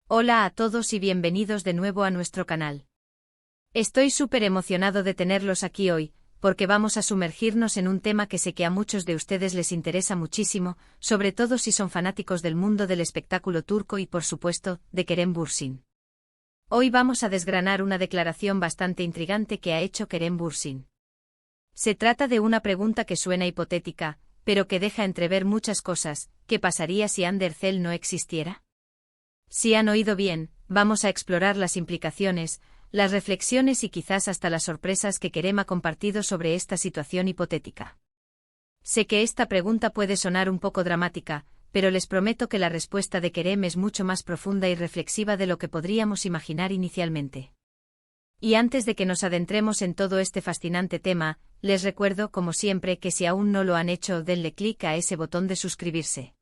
Hola a todos y bienvenidos de nuevo a nuestro canal. Estoy súper emocionado de tenerlos aquí hoy, porque vamos a sumergirnos en un tema que sé que a muchos de ustedes les interesa muchísimo, sobre todo si son fanáticos del mundo del espectáculo turco y por supuesto, de Kerem Bürsin. Hoy vamos a desgranar una declaración bastante intrigante que ha hecho Kerem Bürsin. Se trata de una pregunta que suena hipotética, pero que deja entrever muchas cosas. ¿Qué pasaría si Hande Erçel no existiera? Si han oído bien, vamos a explorar las implicaciones, las reflexiones y quizás hasta las sorpresas que Kerem ha compartido sobre esta situación hipotética. Sé que esta pregunta puede sonar un poco dramática, pero les prometo que la respuesta de Kerem es mucho más profunda y reflexiva de lo que podríamos imaginar inicialmente. Y antes de que nos adentremos en todo este fascinante tema, les recuerdo, como siempre, que si aún no lo han hecho, denle clic a ese botón de suscribirse.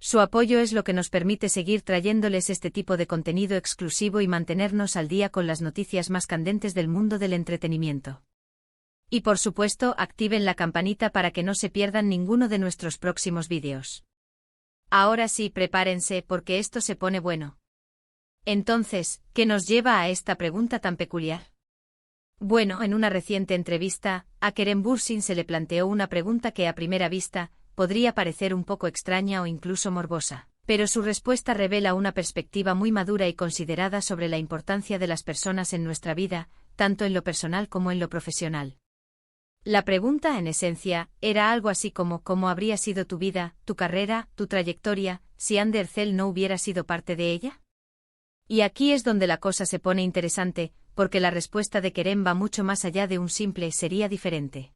Su apoyo es lo que nos permite seguir trayéndoles este tipo de contenido exclusivo y mantenernos al día con las noticias más candentes del mundo del entretenimiento. Y por supuesto, activen la campanita para que no se pierdan ninguno de nuestros próximos vídeos. Ahora sí, prepárense porque esto se pone bueno. Entonces, ¿qué nos lleva a esta pregunta tan peculiar? Bueno, en una reciente entrevista, a Kerem Bürsin se le planteó una pregunta que a primera vista podría parecer un poco extraña o incluso morbosa, pero su respuesta revela una perspectiva muy madura y considerada sobre la importancia de las personas en nuestra vida, tanto en lo personal como en lo profesional. La pregunta, en esencia, era algo así como ¿cómo habría sido tu vida, tu carrera, tu trayectoria, si Hande Erçel no hubiera sido parte de ella? Y aquí es donde la cosa se pone interesante, porque la respuesta de Kerem va mucho más allá de un simple «sería diferente».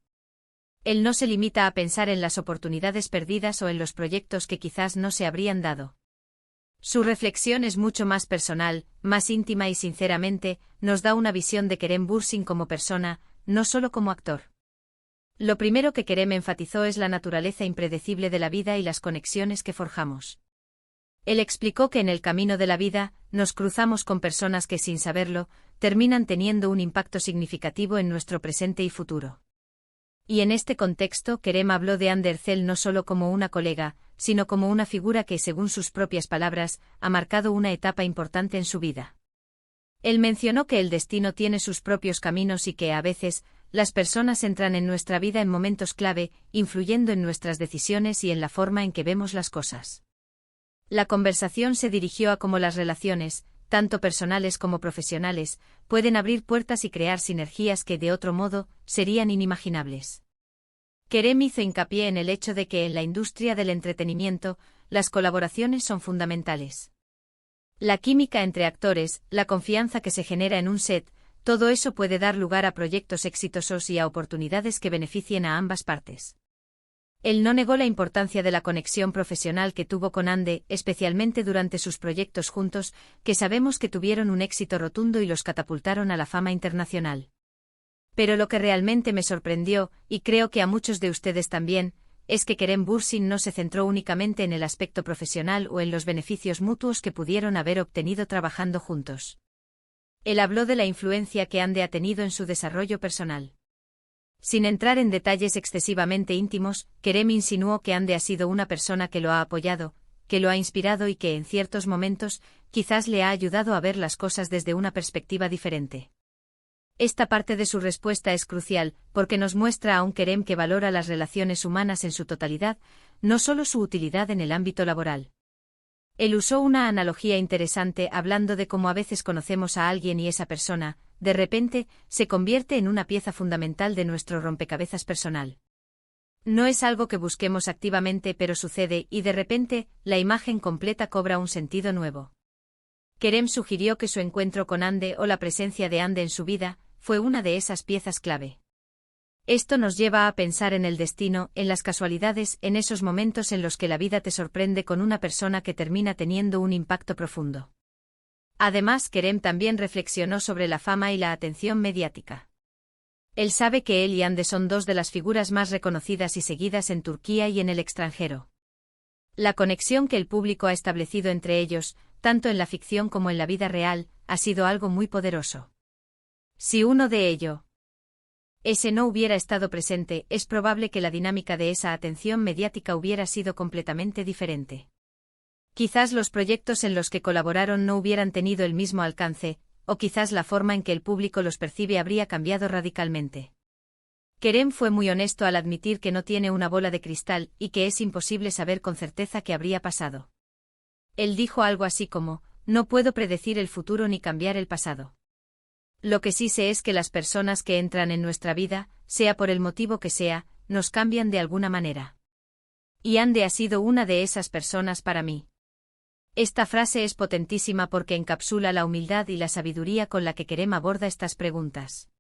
Él no se limita a pensar en las oportunidades perdidas o en los proyectos que quizás no se habrían dado. Su reflexión es mucho más personal, más íntima y sinceramente, nos da una visión de Kerem Bürsin como persona, no solo como actor. Lo primero que Kerem enfatizó es la naturaleza impredecible de la vida y las conexiones que forjamos. Él explicó que en el camino de la vida, nos cruzamos con personas que sin saberlo, terminan teniendo un impacto significativo en nuestro presente y futuro. Y en este contexto, Kerem habló de Hande Erçel no solo como una colega, sino como una figura que, según sus propias palabras, ha marcado una etapa importante en su vida. Él mencionó que el destino tiene sus propios caminos y que, a veces, las personas entran en nuestra vida en momentos clave, influyendo en nuestras decisiones y en la forma en que vemos las cosas. La conversación se dirigió a cómo las relaciones, tanto personales como profesionales, pueden abrir puertas y crear sinergias que de otro modo serían inimaginables. Kerem hizo hincapié en el hecho de que en la industria del entretenimiento, las colaboraciones son fundamentales. La química entre actores, la confianza que se genera en un set, todo eso puede dar lugar a proyectos exitosos y a oportunidades que beneficien a ambas partes. Él no negó la importancia de la conexión profesional que tuvo con Hande, especialmente durante sus proyectos juntos, que sabemos que tuvieron un éxito rotundo y los catapultaron a la fama internacional. Pero lo que realmente me sorprendió, y creo que a muchos de ustedes también, es que Kerem Bürsin no se centró únicamente en el aspecto profesional o en los beneficios mutuos que pudieron haber obtenido trabajando juntos. Él habló de la influencia que Hande ha tenido en su desarrollo personal. Sin entrar en detalles excesivamente íntimos, Kerem insinuó que Hande ha sido una persona que lo ha apoyado, que lo ha inspirado y que en ciertos momentos, quizás le ha ayudado a ver las cosas desde una perspectiva diferente. Esta parte de su respuesta es crucial, porque nos muestra a un Kerem que valora las relaciones humanas en su totalidad, no solo su utilidad en el ámbito laboral. Él usó una analogía interesante hablando de cómo a veces conocemos a alguien y esa persona, de repente, se convierte en una pieza fundamental de nuestro rompecabezas personal. No es algo que busquemos activamente, pero sucede y de repente, la imagen completa cobra un sentido nuevo. Kerem sugirió que su encuentro con Hande o la presencia de Hande en su vida fue una de esas piezas clave. Esto nos lleva a pensar en el destino, en las casualidades, en esos momentos en los que la vida te sorprende con una persona que termina teniendo un impacto profundo. Además, Kerem también reflexionó sobre la fama y la atención mediática. Él sabe que él y Hande son dos de las figuras más reconocidas y seguidas en Turquía y en el extranjero. La conexión que el público ha establecido entre ellos, tanto en la ficción como en la vida real, ha sido algo muy poderoso. Si uno de ese no hubiera estado presente, es probable que la dinámica de esa atención mediática hubiera sido completamente diferente. Quizás los proyectos en los que colaboraron no hubieran tenido el mismo alcance, o quizás la forma en que el público los percibe habría cambiado radicalmente. Kerem fue muy honesto al admitir que no tiene una bola de cristal y que es imposible saber con certeza qué habría pasado. Él dijo algo así como: no puedo predecir el futuro ni cambiar el pasado. Lo que sí sé es que las personas que entran en nuestra vida, sea por el motivo que sea, nos cambian de alguna manera. Y Andy ha sido una de esas personas para mí. Esta frase es potentísima porque encapsula la humildad y la sabiduría con la que Kerem aborda estas preguntas.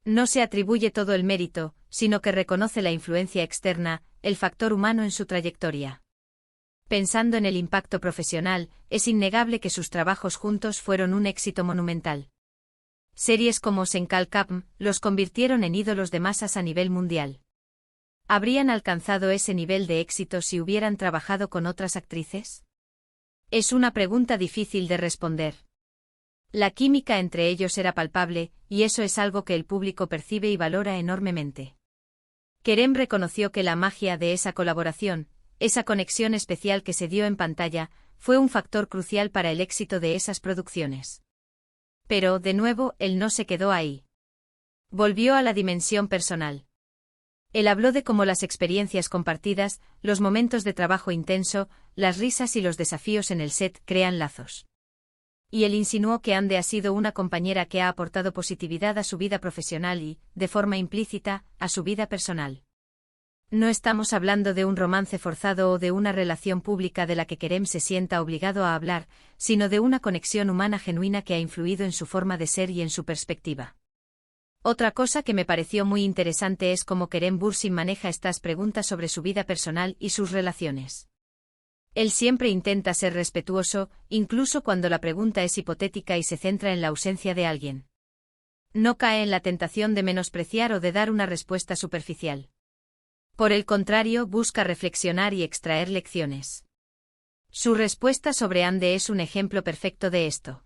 No se atribuye todo el mérito, sino que reconoce la influencia externa, el factor humano en su trayectoria. Pensando en el impacto profesional, es innegable que sus trabajos juntos fueron un éxito monumental. Series como Senkal Kapm los convirtieron en ídolos de masas a nivel mundial. ¿Habrían alcanzado ese nivel de éxito si hubieran trabajado con otras actrices? Es una pregunta difícil de responder. La química entre ellos era palpable, y eso es algo que el público percibe y valora enormemente. Kerem reconoció que la magia de esa colaboración, esa conexión especial que se dio en pantalla, fue un factor crucial para el éxito de esas producciones. Pero, de nuevo, él no se quedó ahí. Volvió a la dimensión personal. Él habló de cómo las experiencias compartidas, los momentos de trabajo intenso, las risas y los desafíos en el set crean lazos. Y él insinuó que Andy ha sido una compañera que ha aportado positividad a su vida profesional y, de forma implícita, a su vida personal. No estamos hablando de un romance forzado o de una relación pública de la que Kerem se sienta obligado a hablar, sino de una conexión humana genuina que ha influido en su forma de ser y en su perspectiva. Otra cosa que me pareció muy interesante es cómo Kerem Bürsin maneja estas preguntas sobre su vida personal y sus relaciones. Él siempre intenta ser respetuoso, incluso cuando la pregunta es hipotética y se centra en la ausencia de alguien. No cae en la tentación de menospreciar o de dar una respuesta superficial. Por el contrario, busca reflexionar y extraer lecciones. Su respuesta sobre Andy es un ejemplo perfecto de esto.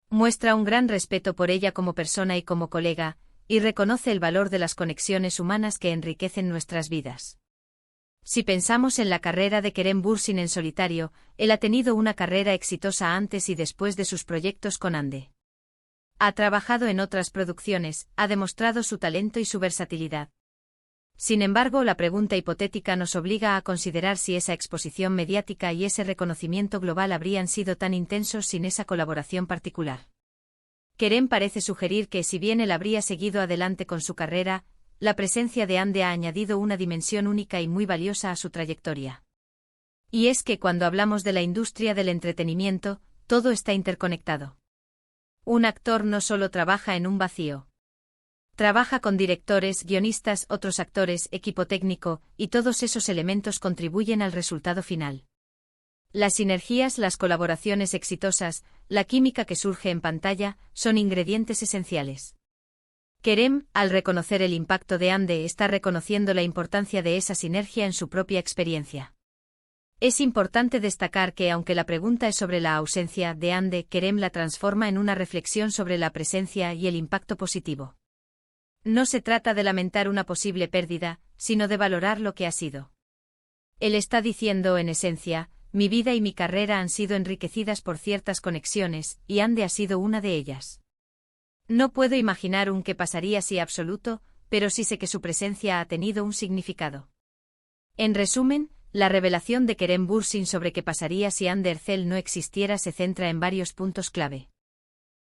Muestra un gran respeto por ella como persona y como colega, y reconoce el valor de las conexiones humanas que enriquecen nuestras vidas. Si pensamos en la carrera de Kerem Bürsin en solitario, él ha tenido una carrera exitosa antes y después de sus proyectos con Andy. Ha trabajado en otras producciones, ha demostrado su talento y su versatilidad. Sin embargo, la pregunta hipotética nos obliga a considerar si esa exposición mediática y ese reconocimiento global habrían sido tan intensos sin esa colaboración particular. Kerem parece sugerir que si bien él habría seguido adelante con su carrera, la presencia de Andy ha añadido una dimensión única y muy valiosa a su trayectoria. Y es que cuando hablamos de la industria del entretenimiento, todo está interconectado. Un actor no solo trabaja en un vacío. Trabaja con directores, guionistas, otros actores, equipo técnico, y todos esos elementos contribuyen al resultado final. Las sinergias, las colaboraciones exitosas, la química que surge en pantalla, son ingredientes esenciales. Kerem, al reconocer el impacto de Andy, está reconociendo la importancia de esa sinergia en su propia experiencia. Es importante destacar que aunque la pregunta es sobre la ausencia de Andy, Kerem la transforma en una reflexión sobre la presencia y el impacto positivo. No se trata de lamentar una posible pérdida, sino de valorar lo que ha sido. Él está diciendo en esencia: mi vida y mi carrera han sido enriquecidas por ciertas conexiones, y Andy ha sido una de ellas. No puedo imaginar un qué pasaría si absoluto, pero sí sé que su presencia ha tenido un significado. En resumen, la revelación de Kerem Bürsin sobre qué pasaría si Andy Erçel no existiera se centra en varios puntos clave.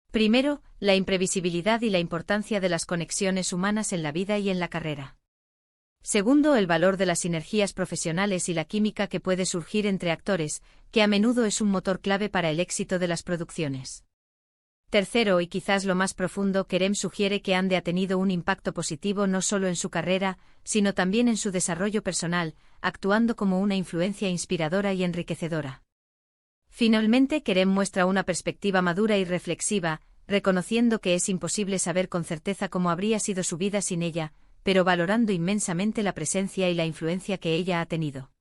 Primero, la imprevisibilidad y la importancia de las conexiones humanas en la vida y en la carrera. Segundo, el valor de las sinergias profesionales y la química que puede surgir entre actores, que a menudo es un motor clave para el éxito de las producciones. Tercero, y quizás lo más profundo, Kerem sugiere que Andy ha tenido un impacto positivo no solo en su carrera, sino también en su desarrollo personal, actuando como una influencia inspiradora y enriquecedora. Finalmente, Kerem muestra una perspectiva madura y reflexiva, reconociendo que es imposible saber con certeza cómo habría sido su vida sin ella, pero valorando inmensamente la presencia y la influencia que ella ha tenido.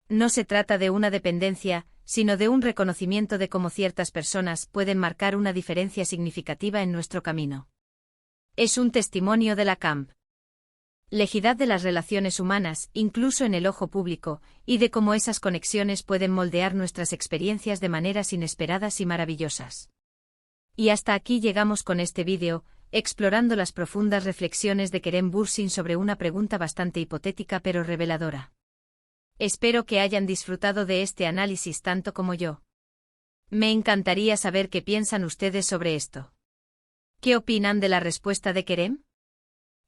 No se trata de una dependencia, sino de un reconocimiento de cómo ciertas personas pueden marcar una diferencia significativa en nuestro camino. Es un testimonio de la camp. Complejidad de las relaciones humanas, incluso en el ojo público, y de cómo esas conexiones pueden moldear nuestras experiencias de maneras inesperadas y maravillosas. Y hasta aquí llegamos con este vídeo, explorando las profundas reflexiones de Kerem Bürsin sobre una pregunta bastante hipotética pero reveladora. Espero que hayan disfrutado de este análisis tanto como yo. Me encantaría saber qué piensan ustedes sobre esto. ¿Qué opinan de la respuesta de Kerem?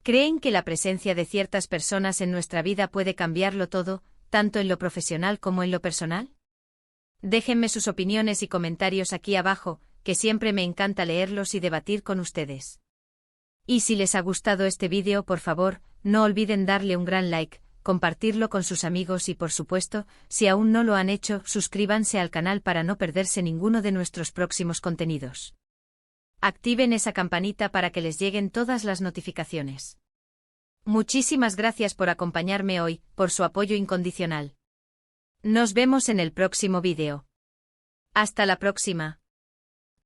¿Creen que la presencia de ciertas personas en nuestra vida puede cambiarlo todo, tanto en lo profesional como en lo personal? Déjenme sus opiniones y comentarios aquí abajo, que siempre me encanta leerlos y debatir con ustedes. Y si les ha gustado este vídeo, por favor, no olviden darle un gran like, compartirlo con sus amigos y por supuesto, si aún no lo han hecho, suscríbanse al canal para no perderse ninguno de nuestros próximos contenidos. Activen esa campanita para que les lleguen todas las notificaciones. Muchísimas gracias por acompañarme hoy, por su apoyo incondicional. Nos vemos en el próximo vídeo. Hasta la próxima.